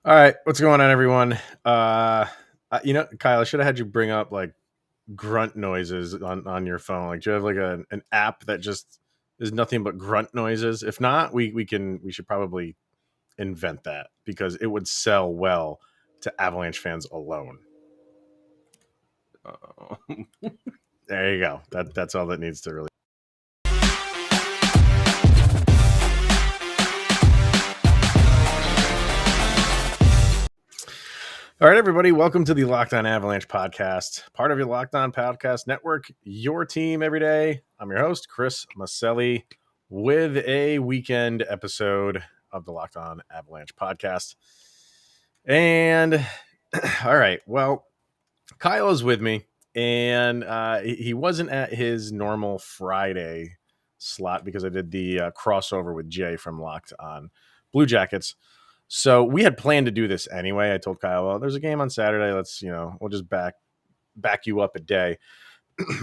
All right, what's going on, everyone? Kyle, I should have had you bring up like grunt noises on your phone. Like, do you have like an app that just is nothing but grunt noises? If not, we should probably invent that because it would sell well to Avalanche fans alone. Uh, There you go. That's all that needs to really. All right, everybody, welcome to the Locked On Avalanche podcast, part of your Locked On Podcast Network, your team every day. I'm your host, Chris Maselli, with a weekend episode of the Locked On Avalanche podcast. And all right, well, Kyle is with me, and he wasn't at his normal Friday slot because I did the crossover with Jay from Locked On Blue Jackets. So we had planned to do this anyway. I told Kyle, well, there's a game on Saturday. Let's, we'll just back you up a day.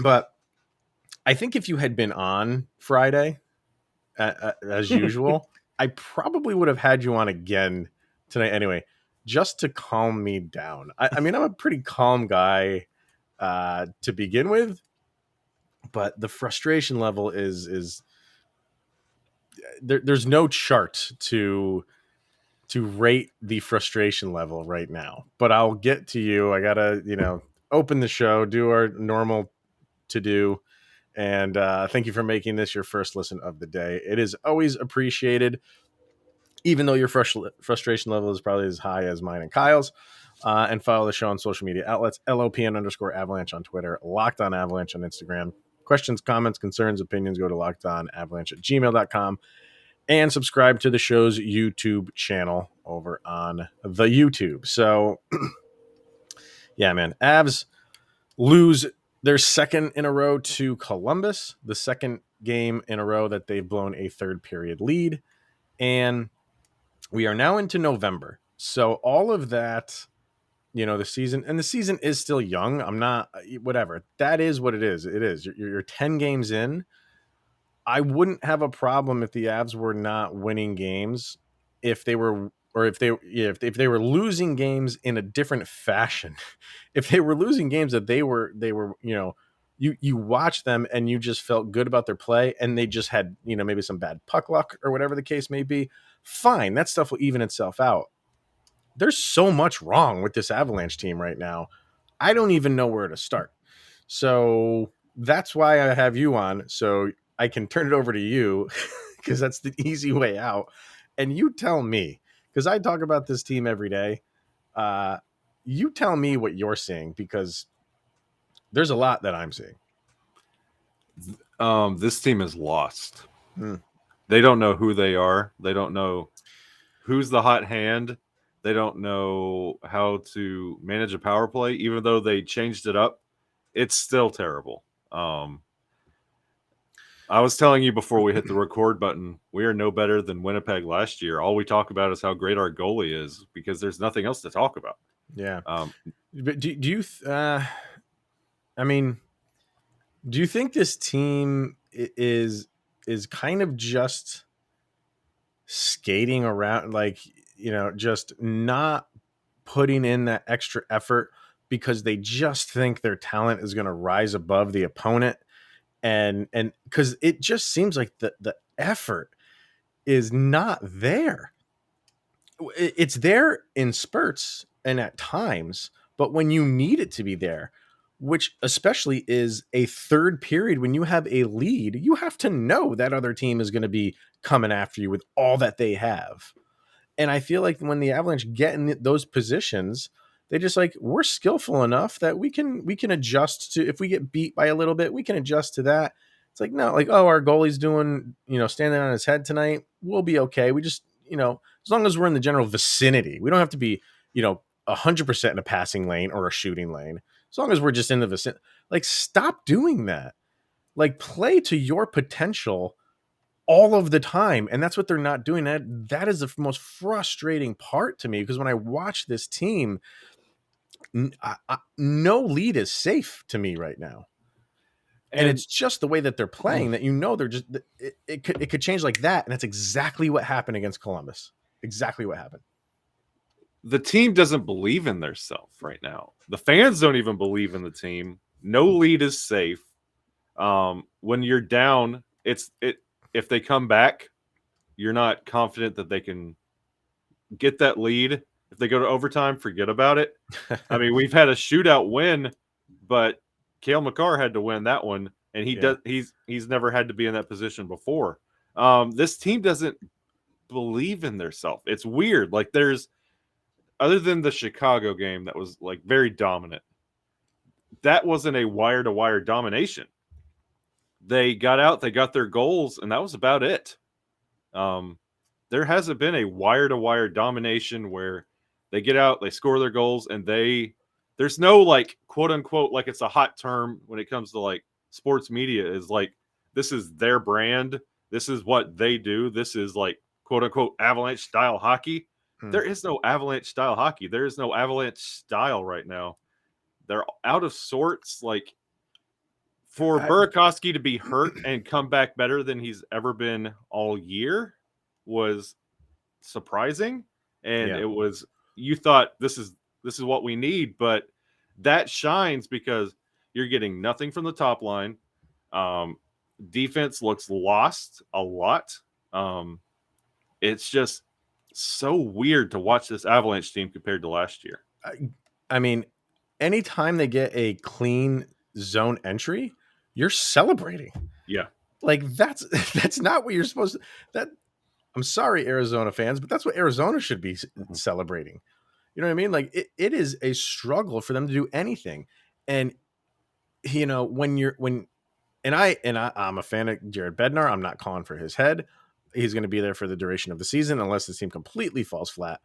But I think if you had been on Friday, as usual, I probably would have had you on again tonight anyway, just to calm me down. I mean, I'm a pretty calm guy to begin with, but the frustration level is there's no chart to rate the frustration level right now, but I'll get to you. I gotta, open the show, do our normal to do. And thank you for making this your first listen of the day. It is always appreciated, even though your frustration level is probably as high as mine and Kyle's. And follow the show on social media outlets, LOPN_Avalanche on Twitter, Locked On Avalanche on Instagram. Questions, comments, concerns, opinions, go to lockedonavalanche@gmail.com. And subscribe to the show's YouTube channel over on the YouTube. So, yeah, man, Avs lose their second in a row to Columbus, the second game in a row that they've blown a third period lead. And we are now into November. So all of that, the season is still young. I'm not, whatever. That is what it is. It is. You're 10 games in. I wouldn't have a problem if the Avs were not winning games, if they were losing games in a different fashion. If they were losing games that they were, you watch them and you just felt good about their play and they just had, maybe some bad puck luck or whatever the case may be. Fine, that stuff will even itself out. There's so much wrong with this Avalanche team right now. I don't even know where to start. So that's why I have you on. So I can turn it over to you because that's the easy way out. And you tell me, because I talk about this team every day. You tell me what you're seeing, because there's a lot that I'm seeing. This team is lost. They don't know who they are. They don't know who's the hot hand. They don't know how to manage a power play. Even though they changed it up, it's still terrible. I was telling you before we hit the record button, we are no better than Winnipeg last year. All we talk about is how great our goalie is because there's nothing else to talk about. Yeah. But do you do you think this team is kind of just skating around, like, just not putting in that extra effort because they just think their talent is going to rise above the opponent? And because it just seems like the effort is not there. It's there in spurts and at times, but when you need it to be there, which especially is a third period, when you have a lead, you have to know that other team is going to be coming after you with all that they have. And I feel like when the Avalanche get in those positions, they just like, we're skillful enough that we can adjust to, if we get beat by a little bit, we can adjust to that. It's like, no, like, oh, our goalie's doing, standing on his head tonight, we'll be okay. We just, as long as we're in the general vicinity, we don't have to be, 100% in a passing lane or a shooting lane. As long as we're just in the vicinity, like, stop doing that. Like, play to your potential all of the time. And that's what they're not doing. That is the most frustrating part to me, because when I watch this team, no lead is safe to me right now. And it's just the way that they're playing that, they're just, it could change like that. And that's exactly what happened against Columbus. Exactly what happened. the team doesn't believe in themselves right now. The fans don't even believe in the team. No lead is safe. When you're down, if they come back, you're not confident that they can get that lead. If they go to overtime, forget about it. I mean, we've had a shootout win, but Cale Makar had to win that one, and he's never had to be in that position before. This team doesn't believe in themselves. It's weird. Like there's other than the Chicago game that was like very dominant. That wasn't a wire to wire domination. They got out, they got their goals, and that was about it. There hasn't been a wire to wire domination where they get out, they score their goals, and there's no like quote unquote like it's a hot term when it comes to like sports media is like this is their brand, this is what they do, this is like quote unquote Avalanche style hockey. There is no Avalanche style hockey. There is no Avalanche style right now. They're out of sorts. Like for Burakovsky to be hurt and come back better than he's ever been all year was surprising. And it was, you thought this is what we need, but that shines because you're getting nothing from the top line. Defense looks lost a lot. It's just so weird to watch this Avalanche team compared to last year. I mean, anytime they get a clean zone entry, you're celebrating. Yeah. Like that's not what you're supposed to. I'm sorry, Arizona fans, but that's what Arizona should be celebrating. You know what I mean? Like it is a struggle for them to do anything. And I'm a fan of Jared Bednar. I'm not calling for his head. He's going to be there for the duration of the season unless the team completely falls flat.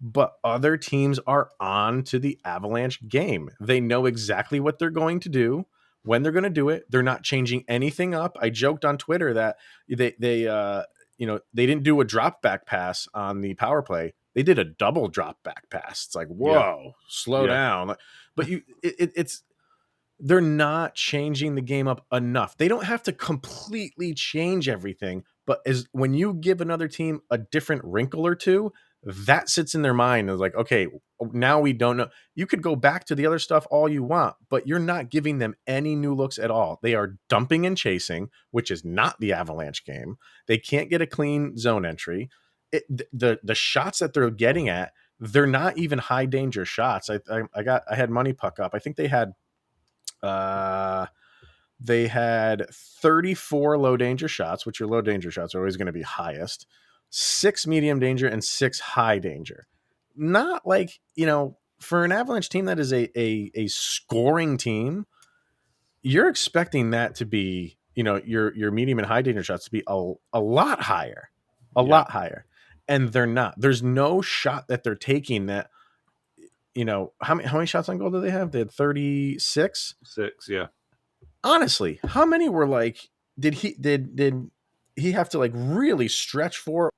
But other teams are on to the Avalanche game. They know exactly what they're going to do, when they're going to do it. They're not changing anything up. I joked on Twitter that they didn't do a drop back pass on the power play. They did a double drop back pass. It's like, whoa, slow down. But they're not changing the game up enough. They don't have to completely change everything, but when you give another team a different wrinkle or two, that sits in their mind as like, okay, now we don't know. You could go back to the other stuff all you want, but you're not giving them any new looks at all. They are dumping and chasing, which is not the Avalanche game. They can't get a clean zone entry. The shots that they're getting at, they're not even high danger shots. I had Money Puck up. I think they had 34 low danger shots, which your low danger shots are always going to be highest, 6 medium danger and 6 high danger. Not like, for an Avalanche team that is a scoring team, you're expecting that to be, your medium and high danger shots to be a lot higher, lot higher. And they're not. There's no shot that they're taking that, how many shots on goal do they have? They had 36. 6, yeah. Honestly, how many were like? Did he have to like really stretch for,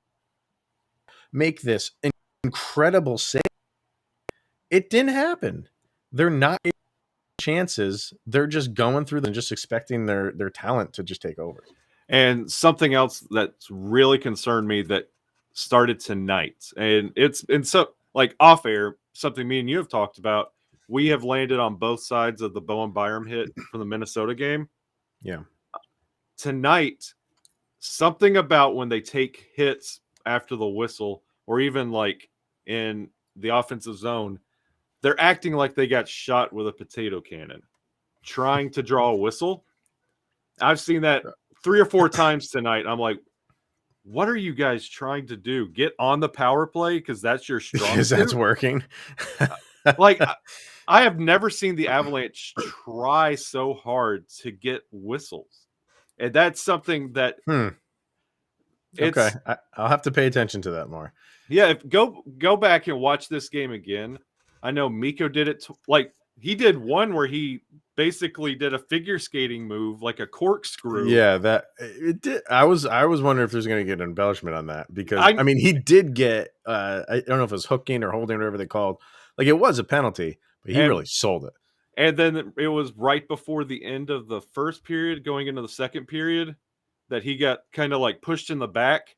make this incredible save? It didn't happen. They're not chances. They're just going through them, just expecting their talent to just take over. And something else that's really concerned me that started tonight, and so like off air, something me and you have talked about. We have landed on both sides of the Bowen Byram hit from the Minnesota game. Yeah. Tonight, something about when they take hits after the whistle, or even like in the offensive zone, they're acting like they got shot with a potato cannon, trying to draw a whistle. I've seen that 3 or 4 times tonight. I'm like, what are you guys trying to do? Get on the power play because that's your strong. Because that's working. Like, I have never seen the Avalanche try so hard to get whistles, and that's something that. Okay, I'll have to pay attention to that more. Yeah, go back and watch this game again. I know Mikko did it. He did one where he basically did a figure skating move, like a corkscrew. Yeah, that it did. I was wondering if there's going to get an embellishment on that because I mean he did get. I don't know if it was hooking or holding, or whatever they called. Like it was a penalty, but he really sold it. And then it was right before the end of the first period, going into the second period, that he got kind of like pushed in the back,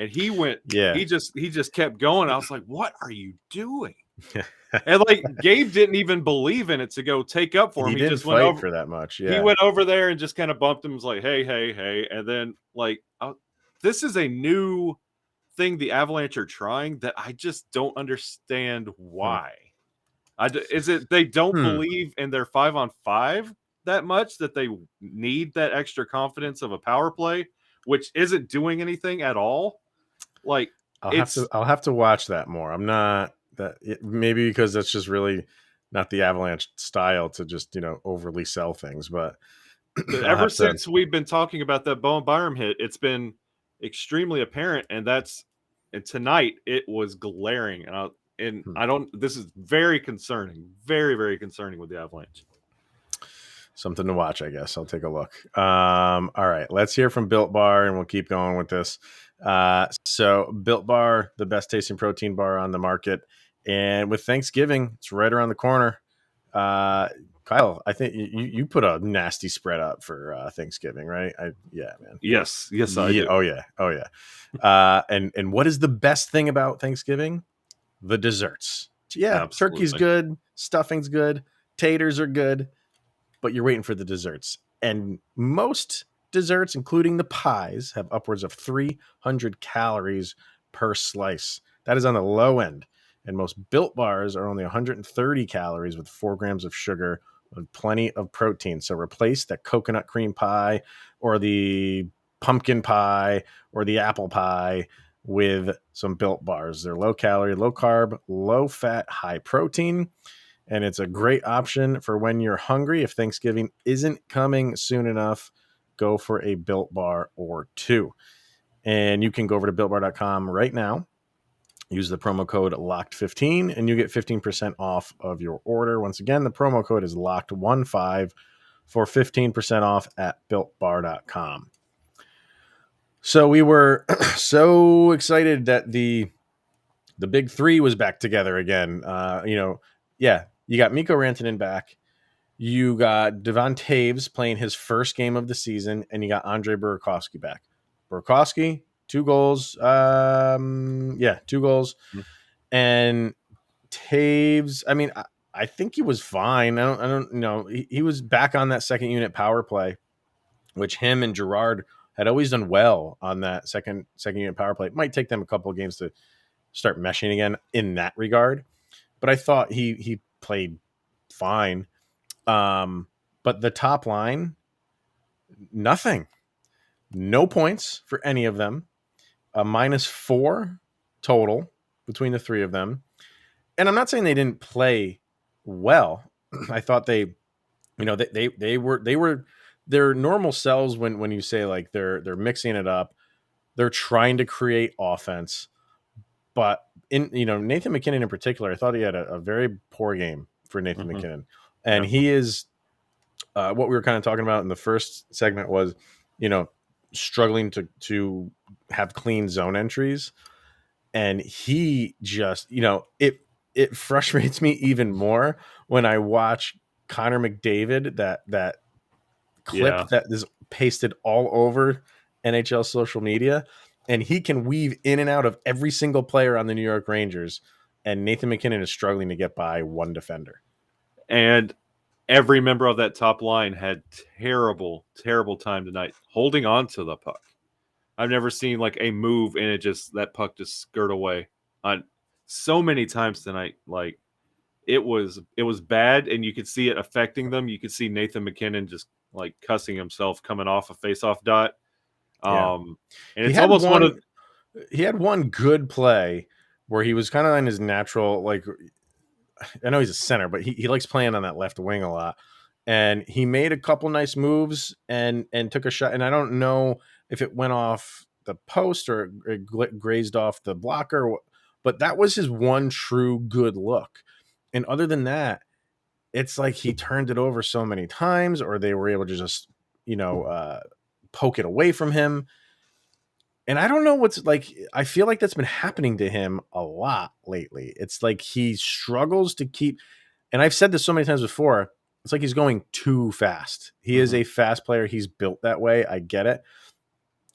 and he went. Yeah. He just kept going. I was like, "What are you doing?" And like Gabe didn't even believe in it to go take up for him. He He didn't just went fight over. for that much. He Yeah. went over there and just kind of bumped him. Was like, "Hey, hey, hey!" And then like, this is a new thing the Avalanche are trying that I just don't understand why. Is it they don't believe in their 5-on-5 that much that they need that extra confidence of a power play, which isn't doing anything at all? Like I'll have to watch that more. I'm not that maybe because that's just really not the Avalanche style to just, overly sell things, but I'll ever have to. since we've been talking about that Bowen Byram hit, it's been extremely apparent, and tonight it was glaring, and I don't. This is very concerning, very very concerning with the Avalanche. Something to watch, I guess. I'll take a look. All right, let's hear from Built Bar, and we'll keep going with this. So, Built Bar, the best tasting protein bar on the market, and with Thanksgiving, it's right around the corner. Kyle, I think you put a nasty spread up for Thanksgiving, right? Yeah, man. Yes, I do. Oh yeah. And what is the best thing about Thanksgiving? The desserts. Yeah, Absolutely. turkey's good, stuffing's good, taters are good, but you're waiting for the desserts. And most desserts, including the pies, have upwards of 300 calories per slice. That is on the low end. And most Built bars are only 130 calories with 4 grams of sugar with plenty of protein. So replace that coconut cream pie or the pumpkin pie or the apple pie with some Built bars. They're low calorie, low carb, low fat, high protein. And it's a great option for when you're hungry. If Thanksgiving isn't coming soon enough, go for a Built bar or two. And you can go over to BuiltBar.com right now. Use the promo code LOCKED15 and you get 15% off of your order. Once again, the promo code is LOCKED15 for 15% off at BuiltBar.com. So we were so excited that the big three was back together again. You got Mikko Rantanen back. You got Devon Toews playing his first game of the season, and you got Andre Burakovsky back. Burakovsky, 2 goals. 2 goals. Mm-hmm. And Toews, I mean, I think he was fine. I don't know. He was back on that second unit power play, which him and Girard had always done well on that second unit power play. It might take them a couple of games to start meshing again in that regard. But I thought he played fine. But the top line, nothing. No points for any of them. A -4 total between the three of them. And I'm not saying they didn't play well. I thought they were their normal selves when you say like they're mixing it up. They're trying to create offense. But Nathan MacKinnon in particular, I thought he had a very poor game for Nathan MacKinnon. And he is what we were kind of talking about in the first segment was, struggling to have clean zone entries. And he just, it frustrates me even more when I watch Connor McDavid, that clip that is pasted all over NHL social media, and he can weave in and out of every single player on the New York Rangers, and Nathan MacKinnon is struggling to get by one defender. And every member of that top line had terrible, terrible time tonight holding on to the puck. I've never seen like a move and that puck just skirt away on so many times tonight. Like it was bad, and you could see it affecting them. You could see Nathan MacKinnon just like cussing himself coming off a face-off dot. And it's almost he had one good play where he was kind of in his natural, like, I know he's a center, but he likes playing on that left wing a lot. And he made a couple nice moves and took a shot. And I don't know if it went off the post or it grazed off the blocker, but that was his one true good look. And other than that, it's like he turned it over so many times, or they were able to just, poke it away from him. And I don't know what's like, I feel like that's been happening to him a lot lately. It's like he struggles to keep, and I've said this so many times before, it's like he's going too fast. He is a fast player. He's built that way. I get it.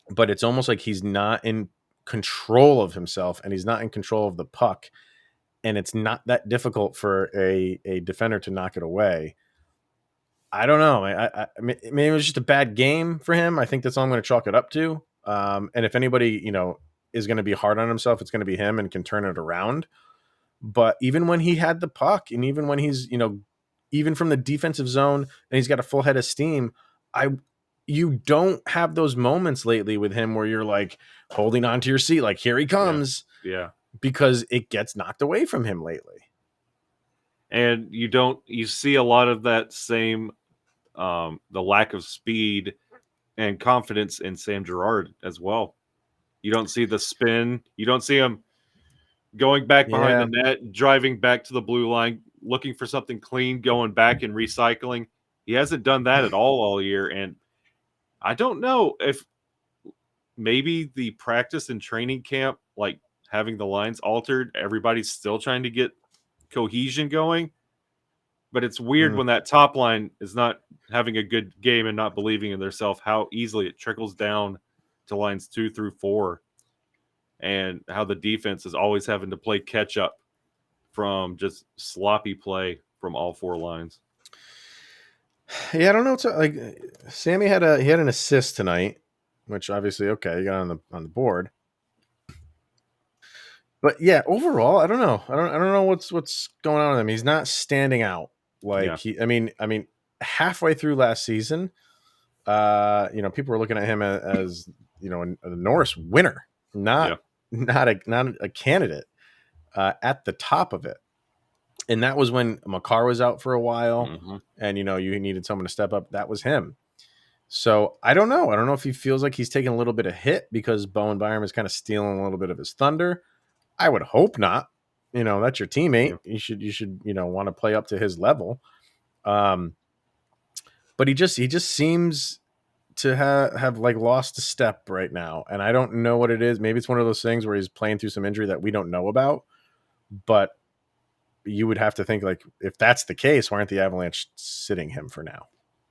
But it's almost like he's not in control of himself and he's not in control of the puck, and it's not that difficult for a defender to knock it away. I don't know. Maybe it was just a bad game for him. I think that's all I'm going to chalk it up to. And if anybody, is going to be hard on himself, it's going to be him and can turn it around. But even when he had the puck, and even when he's, even from the defensive zone and he's got a full head of steam, you don't have those moments lately with him where you're like holding on to your seat, like here he comes. Yeah. Because it gets knocked away from him lately. And you see a lot of that same, the lack of speed and confidence in Sam Girard as well. You don't see the spin. You don't see him going back behind the net, driving back to the blue line, looking for something clean, going back and recycling. He hasn't done that at all year. And I don't know if maybe the practice and training camp, like having the lines altered, everybody's still trying to get cohesion going. But it's weird when that top line is not having a good game and not believing in themselves, how easily it trickles down to lines 2 through 4, and how the defense is always having to play catch up from just sloppy play from all 4 lines. Yeah, I don't know. Like Sammy had an assist tonight, which obviously he got on the board. But yeah, overall, I don't know. I don't know what's going on with him. He's not standing out. Like I mean, halfway through last season, people were looking at him as a Norris winner, not a candidate at the top of it. And that was when Makar was out for a while, and you needed someone to step up. That was him. So I don't know. I don't know if he feels like he's taking a little bit of hit because Bowen Byram is kind of stealing a little bit of his thunder. I would hope not. That's your teammate. You should want to play up to his level. But he just seems to have like lost a step right now, and I don't know what it is. Maybe it's one of those things where he's playing through some injury that we don't know about. But you would have to think, like, if that's the case, why aren't the Avalanche sitting him for now?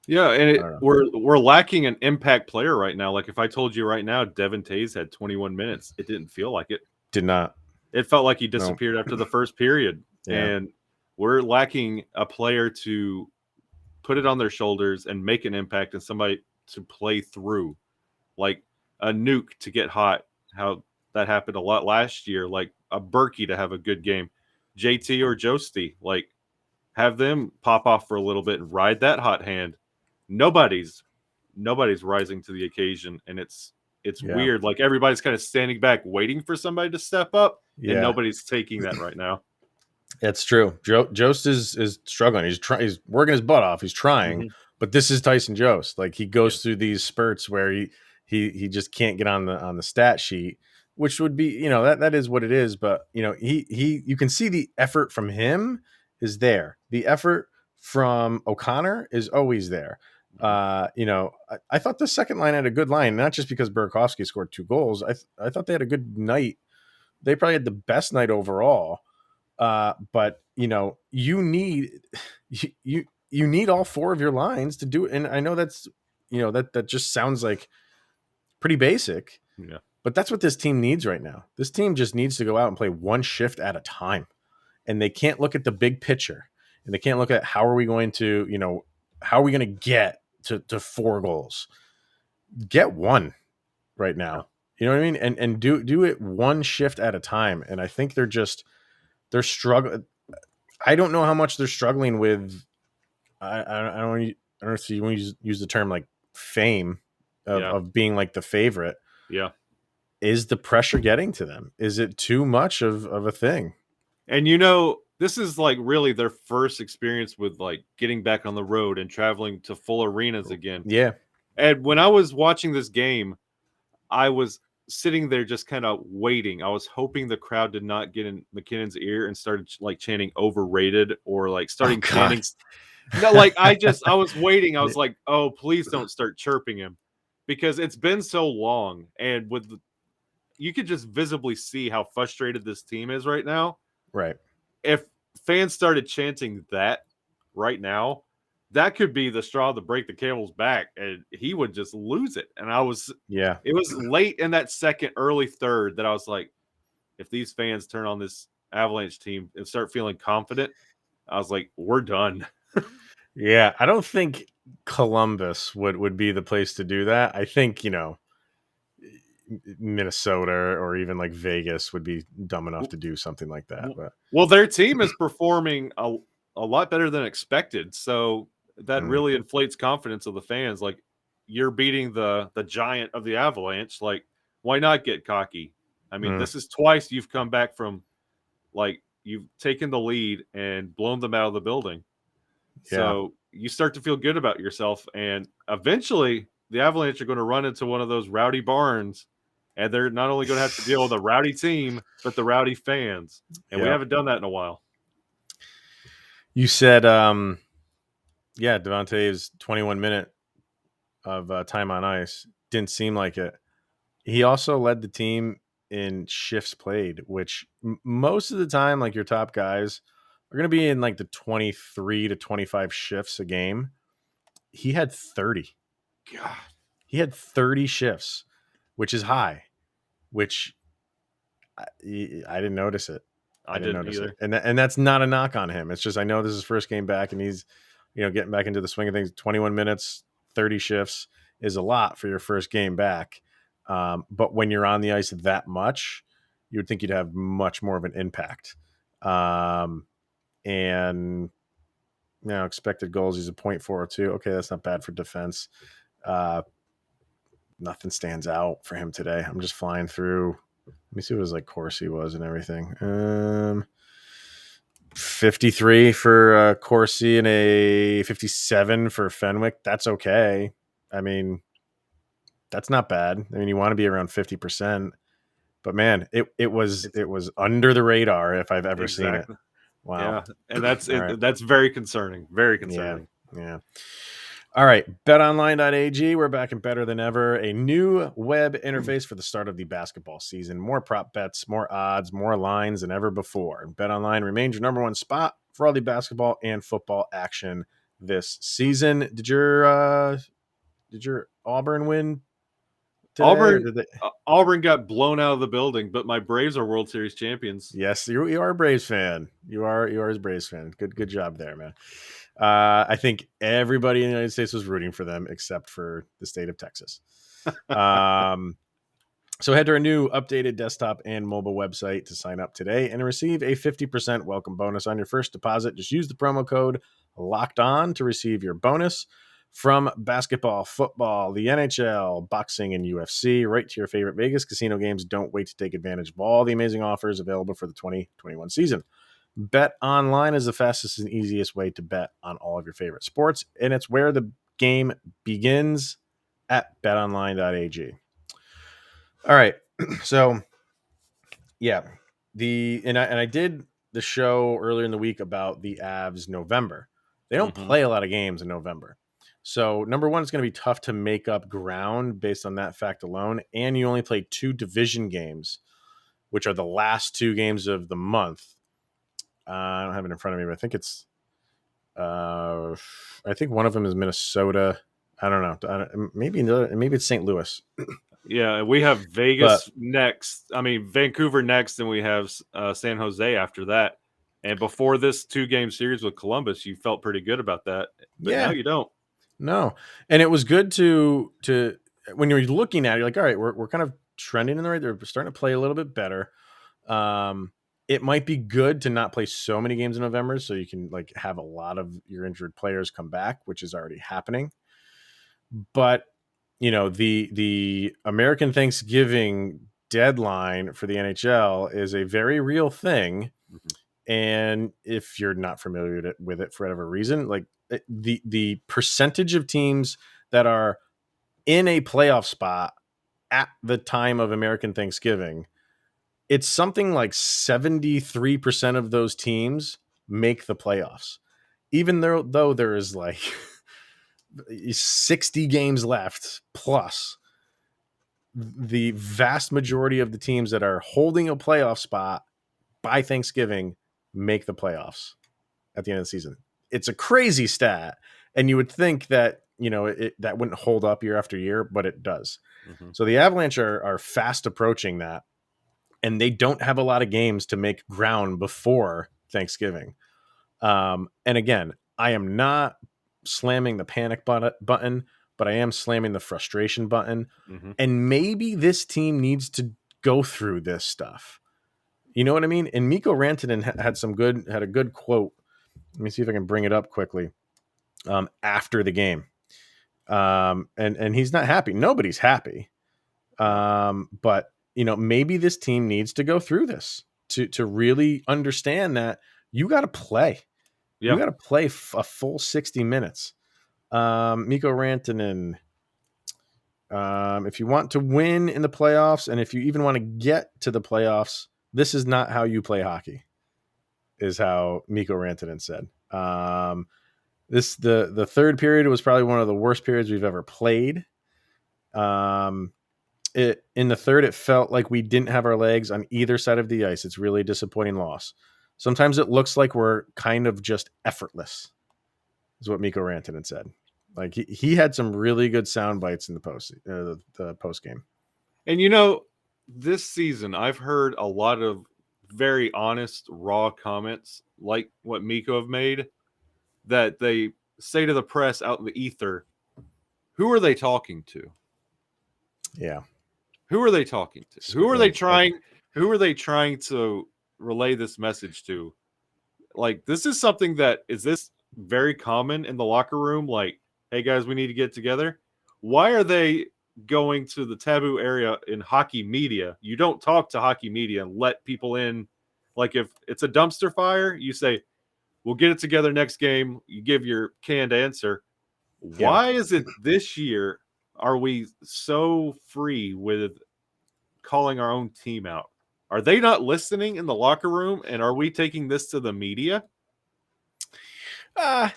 Yeah, and we're lacking an impact player right now. Like if I told you right now, Devon Toews had 21 minutes, it didn't feel like it. Did not. It felt like he disappeared after the first period. Yeah. And we're lacking a player to put it on their shoulders and make an impact, and somebody to play through, like a Nuke to get hot. How that happened a lot last year, like a Berkey to have a good game, JT or Josty, like have them pop off for a little bit and ride that hot hand. Nobody's rising to the occasion, and it's weird. Like everybody's kind of standing back waiting for somebody to step up, and nobody's taking that right now. That's true. Jost is struggling. He's working his butt off. He's trying, but this is Tyson Jost. Like he goes through these spurts where he just can't get on the stat sheet, which would be, that is what it is. But you can see the effort from him is there. The effort from O'Connor is always there. I thought the second line had a good line, not just because Burakovsky scored 2 goals. I thought they had a good night. They probably had the best night overall. But you need all 4 of your lines to do it. And I know that's, that just sounds like pretty basic. Yeah. But that's what this team needs right now. This team just needs to go out and play one shift at a time. And they can't look at the big picture. And they can't look at how are we going to get to 4 goals. Get 1 right now. You know what I mean? And do it one shift at a time. And I think they're struggling. I don't know how much they're struggling with. I don't know if you want to use the term like fame of being like the favorite. Yeah. Is the pressure getting to them? Is it too much of a thing? And this is like really their first experience with like getting back on the road and traveling to full arenas again. Yeah. And when I was watching this game, I was sitting there just kind of waiting. I was hoping the crowd did not get in MacKinnon's ear and started like chanting overrated or like starting chanting. No, like I was waiting. I was like, oh, please don't start chirping him, because it's been so long. And you could just visibly see how frustrated this team is right now. Right. If fans started chanting that right now, that could be the straw to break the camel's back, and he would just lose it. And it was late in that second, early third that I was like, if these fans turn on this Avalanche team and start feeling confident, I was like, we're done. Yeah, I don't think Columbus would be the place to do that. I think, Minnesota or even like Vegas would be dumb enough to do something like that. But well, their team is performing a lot better than expected, so that really inflates confidence of the fans. Like, you're beating the giant of the Avalanche. Like, why not get cocky? I mean, this is twice you've come back from, like, you've taken the lead and blown them out of the building. So you start to feel good about yourself, and eventually the Avalanche are going to run into one of those rowdy barns, and they're not only going to have to deal with a rowdy team, but the rowdy fans. And we haven't done that in a while. You said, Devontae's 21-minute of time on ice didn't seem like it. He also led the team in shifts played, which most of the time, like, your top guys are going to be in like the 23 to 25 shifts a game. He had 30. God. He had 30 shifts, which is high, which I didn't notice it. I didn't either. It. And that's not a knock on him. It's just, I know this is his first game back and he's, getting back into the swing of things. 21 minutes, 30 shifts is a lot for your first game back. But when you're on the ice that much, you would think you'd have much more of an impact. And expected goals, he's a .402. Okay, that's not bad for defense. Nothing stands out for him today. I'm just flying through. Let me see what his like Corsi was and everything. 53 for Corsi and a 57 for Fenwick. That's okay. I mean, that's not bad. I mean, you want to be around 50%, but man, it was under the radar if I've ever seen it. Wow. Yeah, and that's very concerning. Very concerning. Yeah. All right, betonline.ag, we're back and better than ever. A new web interface for the start of the basketball season. More prop bets, more odds, more lines than ever before. BetOnline remains your number one spot for all the basketball and football action this season. Did your Auburn win today? Auburn got blown out of the building, but my Braves are World Series champions. Yes, you are a Braves fan. You are a Braves fan. Good job there, man. I think everybody in the United States was rooting for them except for the state of Texas. So head to our new updated desktop and mobile website to sign up today and receive a 50% welcome bonus on your first deposit. Just use the promo code Locked On to receive your bonus from basketball, football, the NHL, boxing, and UFC, right to your favorite Vegas casino games. Don't wait to take advantage of all the amazing offers available for the 2021 season. Bet Online is the fastest and easiest way to bet on all of your favorite sports, and it's where the game begins at betonline.ag. All right, so yeah, I did the show earlier in the week about the Avs November. They don't play a lot of games in November. So number one, it's going to be tough to make up ground based on that fact alone, and you only play 2 division games, which are the last 2 games of the month. I don't have it in front of me, but I think it's I think one of them is Minnesota. I don't know. Maybe it's St. Louis. Yeah, we have Vegas next. I mean, Vancouver next, and we have San Jose after that. And before this 2-game series with Columbus, you felt pretty good about that. But now you don't. No. And it was good to when you're looking at it, you're like, all right, we're kind of trending in the right. They're starting to play a little bit better. It might be good to not play so many games in November so you can like have a lot of your injured players come back, which is already happening. But, the American Thanksgiving deadline for the NHL is a very real thing. And if you're not familiar with it for whatever reason, like the percentage of teams that are in a playoff spot at the time of American Thanksgiving, it's something like 73% of those teams make the playoffs, even though there is like 60 games left plus. The vast majority of the teams that are holding a playoff spot by Thanksgiving make the playoffs at the end of the season. It's a crazy stat. And you would think that, that wouldn't hold up year after year, but it does. Mm-hmm. So the Avalanche are fast approaching that, and they don't have a lot of games to make ground before Thanksgiving. And again, I am not slamming the panic button, but I am slamming the frustration button. Mm-hmm. And maybe this team needs to go through this stuff. You know what I mean? And Mikko Rantanen had a good quote. Let me see if I can bring it up quickly. After the game, and he's not happy. Nobody's happy. But maybe this team needs to go through this to really understand that you got to play. Yeah. You got to play a full 60 minutes. Mikko Rantanen. If you want to win in the playoffs, and if you even want to get to the playoffs, this is not how you play hockey, is how Mikko Rantanen said. The third period was probably one of the worst periods we've ever played. In the third, it felt like we didn't have our legs on either side of the ice. It's really a disappointing loss. Sometimes it looks like we're kind of just effortless, is what Mikko Rantanen said. Like he had some really good sound bites in the post game. And this season I've heard a lot of very honest, raw comments like what Mikko have made, that they say to the press out in the ether. Who are they talking to? Yeah. Who are they talking to? Who are they trying to relay this message to? Like, this is something that is this very common in the locker room? Like, hey guys, we need to get together. Why are they going to the taboo area in hockey media? You don't talk to hockey media and let people in. Like, if it's a dumpster fire, you say, we'll get it together next game. You give your canned answer. Why is it this year are we so free with calling our own team out? Are they not listening in the locker room, and are we taking this to the media? I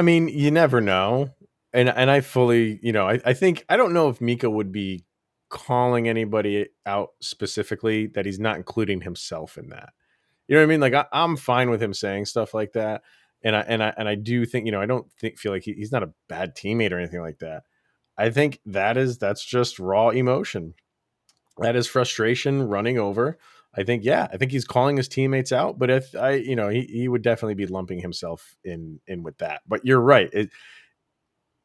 mean, you never know. And I fully, I think, I don't know if Mikko would be calling anybody out specifically, that he's not including himself in that. You know what I mean? Like I'm fine with him saying stuff like that. And I do think, I don't feel like he's not a bad teammate or anything like that. I think that's just raw emotion. That is frustration running over. I think he's calling his teammates out, but if he would definitely be lumping himself in with that. But you're right.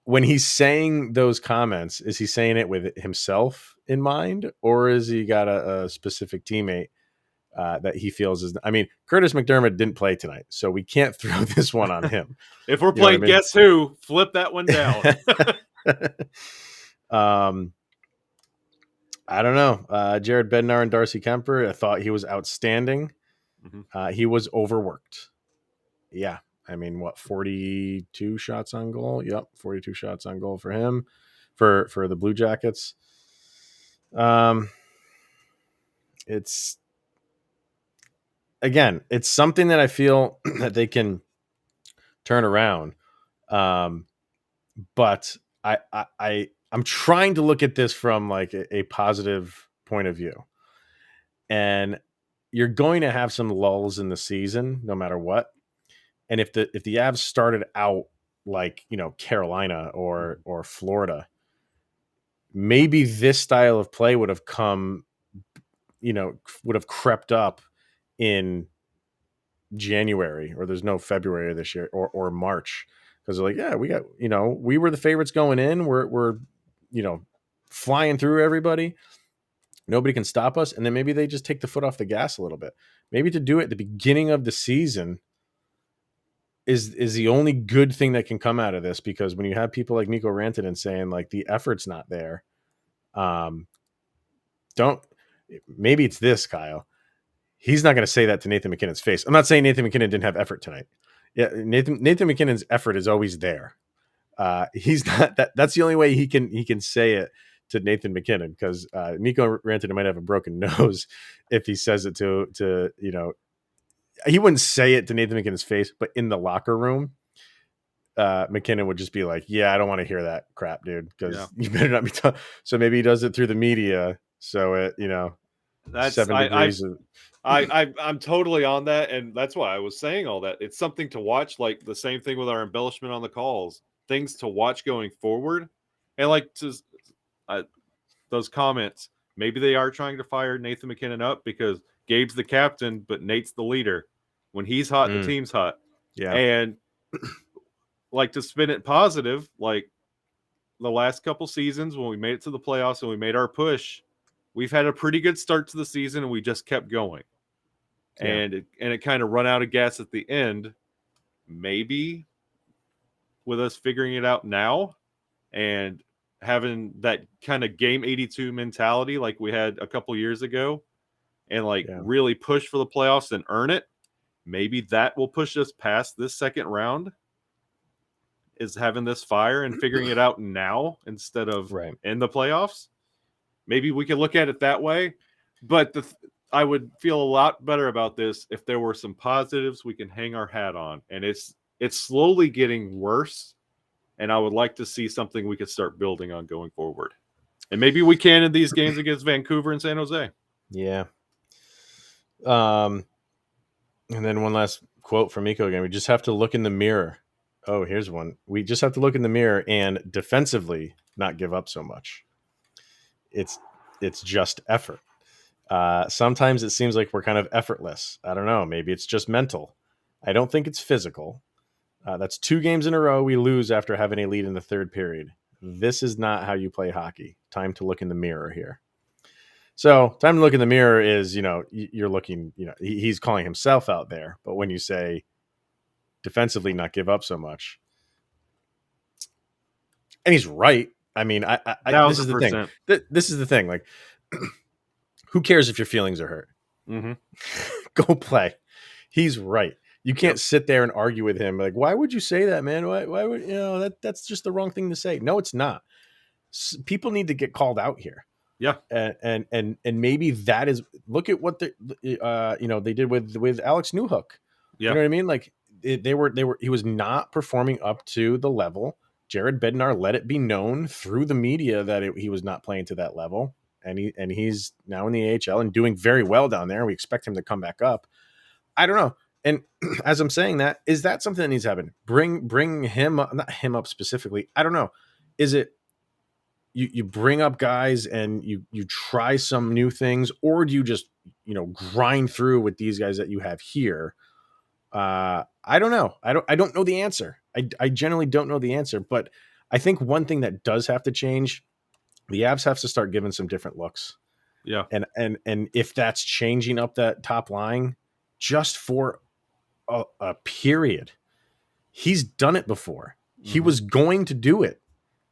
When he's saying those comments, is he saying it with himself in mind, or is he got a specific teammate that he feels is? I mean, Curtis McDermott didn't play tonight, so we can't throw this one on him. If we're playing Guess Who, flip that one down. I don't know. Jared Bednar and Darcy Keumper, I thought he was outstanding. Mm-hmm. He was overworked. Yeah. I mean, 42 shots on goal? Yep, 42 shots on goal for him, for the Blue Jackets. It's something that I feel that they can turn around. But I'm trying to look at this from like a positive point of view. And you're going to have some lulls in the season, no matter what. And if the Avs started out like, Carolina or Florida, maybe this style of play would have crept up in January, or there's no February this year, or March, because they're like, yeah, we got, we were the favorites going in. We're flying through everybody. Nobody can stop us. And then maybe they just take the foot off the gas a little bit. Maybe to do it at the beginning of the season is the only good thing that can come out of this, because when you have people like Mikko Rantanen saying like the effort's not there, maybe it's this, Kyle. He's not going to say that to Nathan MacKinnon's face. I'm not saying Nathan MacKinnon didn't have effort tonight. Yeah, Nathan MacKinnon's effort is always there. He's not that's the only way he can say it to Nathan MacKinnon, because Mikko Rantanen might have a broken nose if he says it to he wouldn't say it to Nathan MacKinnon's face, but in the locker room, MacKinnon would just be like, yeah, I don't want to hear that crap, dude, because you better not be so maybe he does it through the media, so it That's 7 degrees of I'm totally on that, and that's why I was saying all that. It's something to watch, like the same thing with our embellishment on the calls, things to watch going forward, and like to those comments. Maybe they are trying to fire Nathan MacKinnon up because Gabe's the captain, but Nate's the leader. When he's hot, the team's hot, yeah. and like to spin it positive, like the last couple seasons when we made it to the playoffs and we made our push, we've had a pretty good start to the season and we just kept going. Yeah. And it kind of run out of gas at the end. Maybe with us figuring it out now and having that kind of game 82 mentality like we had a couple years ago and like really push for the playoffs and earn it, maybe that will push us past this second round, is having this fire and figuring it out now instead of in the playoffs. Maybe we could look at it that way. But I would feel a lot better about this if there were some positives we can hang our hat on. And it's slowly getting worse. And I would like to see something we could start building on going forward. And maybe we can in these games against Vancouver and San Jose. Yeah. And then one last quote from Mikko again. We just have to look in the mirror. Oh, here's one. We just have to look in the mirror and defensively not give up so much. It's just effort. Sometimes it seems like we're kind of effortless. I don't know. Maybe it's just mental. I don't think it's physical. That's 2 games in a row we lose after having a lead in the third period. This is not how you play hockey. Time to look in the mirror here. So time to look in the mirror is, you're looking, he's calling himself out there. But when you say defensively not give up so much, and he's right. I mean, this is the thing. This is the thing. Like, who cares if your feelings are hurt? Mm-hmm. Go play. He's right. You can't sit there and argue with him. Like, why would you say that, man? Why would that's just the wrong thing to say. No, it's not. People need to get called out here. Yeah. And maybe that is, look at what they did with Alex Newhook. Yeah. You know what I mean? Like he was not performing up to the level. Jared Bednar let it be known through the media that he was not playing to that level. And he's now in the AHL and doing very well down there. We expect him to come back up. I don't know. And as I'm saying that, is that something that needs to happen? Bring him up, not him up specifically. I don't know. Is it you bring up guys and you try some new things, or do you just, grind through with these guys that you have here? I don't know. I don't know the answer. I generally don't know the answer, but I think one thing that does have to change, the Avs have to start giving some different looks. Yeah. And if that's changing up that top line just for a period, he's done it before. Mm-hmm. He was going to do it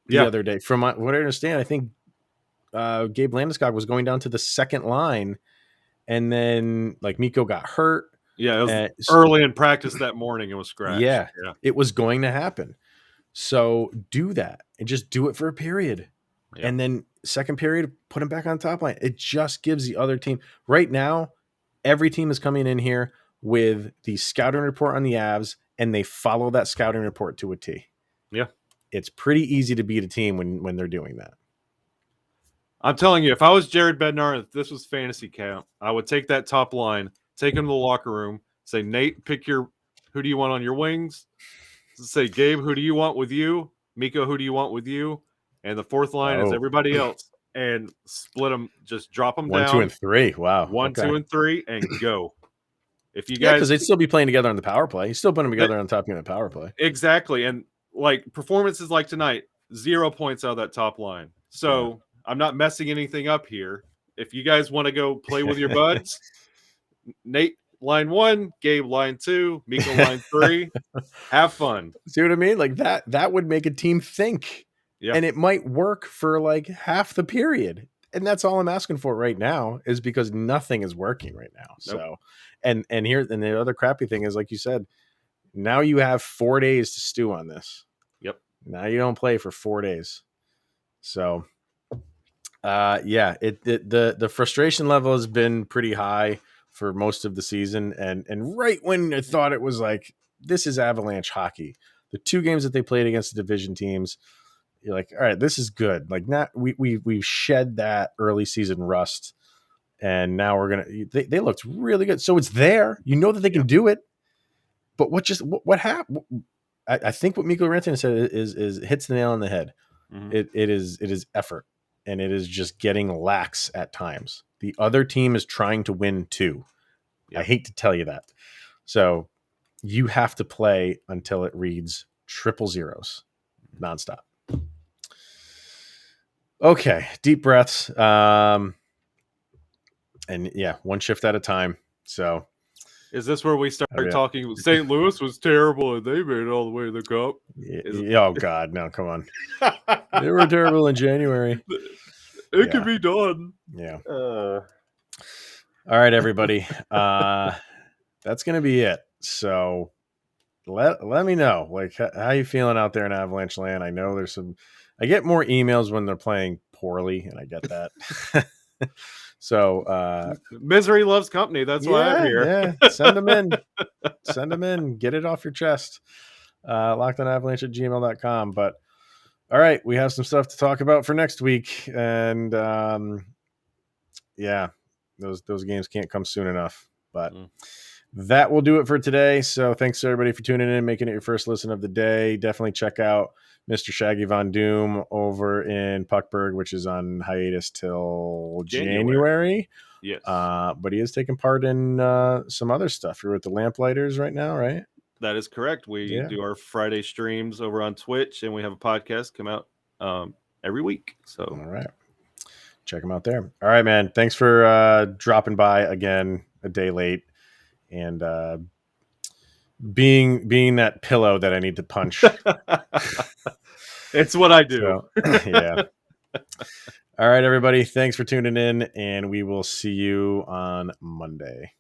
the other day. From what I understand, I think Gabe Landeskog was going down to the second line, and then like Mikko got hurt. Yeah, it was early in practice that morning. It was scratched. Yeah, it was going to happen. So do that and just do it for a period. Yeah. And then second period, put him back on top line. It just gives the other team. Right now, every team is coming in here with the scouting report on the Avs, and they follow that scouting report to a T. Yeah. It's pretty easy to beat a team when they're doing that. I'm telling you, if I was Jared Bednar, if this was fantasy camp, I would take that top line, take him to the locker room, say, Nate, pick who do you want on your wings? Say, Gabe, who do you want with you? Mikko, who do you want with you? And the fourth line is everybody else. And split them, just drop them 1, down. 2, and 3. Wow. 1, 2, and 3, and go. If you guys, because they'd still be playing together on the power play. You still put them together on top unit power play. Exactly. And like performances like tonight, 0 points out of that top line. So I'm not messing anything up here. If you guys want to go play with your buds, Nate line 1, Gabe line 2, Mikko line 3. Have fun. See what I mean? Like that would make a team think. Yeah. And it might work for like half the period. And that's all I'm asking for right now, is because nothing is working right now. Nope. So and the other crappy thing is, like you said, now you have 4 days to stew on this. Yep. Now you don't play for 4 days. So the frustration level has been pretty high for most of the season. And right when I thought it was like, this is Avalanche hockey, the 2 games that they played against the division teams, you're like, all right, this is good. Like, we've shed that early season rust, And now they looked really good. So it's there. You know that they can do it. But what happened? I think what Mikko Rantanen said is hits the nail on the head. Mm-hmm. It is effort, and it is just getting lax at times. The other team is trying to win too. Yep. I hate to tell you that. So you have to play until it reads 000 nonstop. Okay, deep breaths. And yeah, one shift at a time. So is this where we start talking? St. Louis was terrible and they made it all the way to the cup. Oh God, no, come on. They were terrible in January. It can be done. Yeah. All right, everybody. That's gonna be it. So let me know, like, how you feeling out there in Avalanche land. I know I get more emails when they're playing poorly, and I get that. So misery loves company. That's why I'm here. Yeah, send them in. Get it off your chest. LockedOnAvalanche@gmail.com. But all right, we have some stuff to talk about for next week, and yeah, those games can't come soon enough. But that will do it for today. So thanks everybody for tuning in, making it your first listen of the day. Definitely check out Mr. Shaggy Von Doom over in Puckburg, which is on hiatus till January. Yes. But he is taking part in some other stuff. You're with the Lamplighters right now, right? That is correct. We do our Friday streams over on Twitch, and we have a podcast come out every week. So all right. Check them out there. All right, man. Thanks for dropping by again a day late and being that pillow that I need to punch. It's what I do. So, yeah. All right, everybody. Thanks for tuning in, and we will see you on Monday.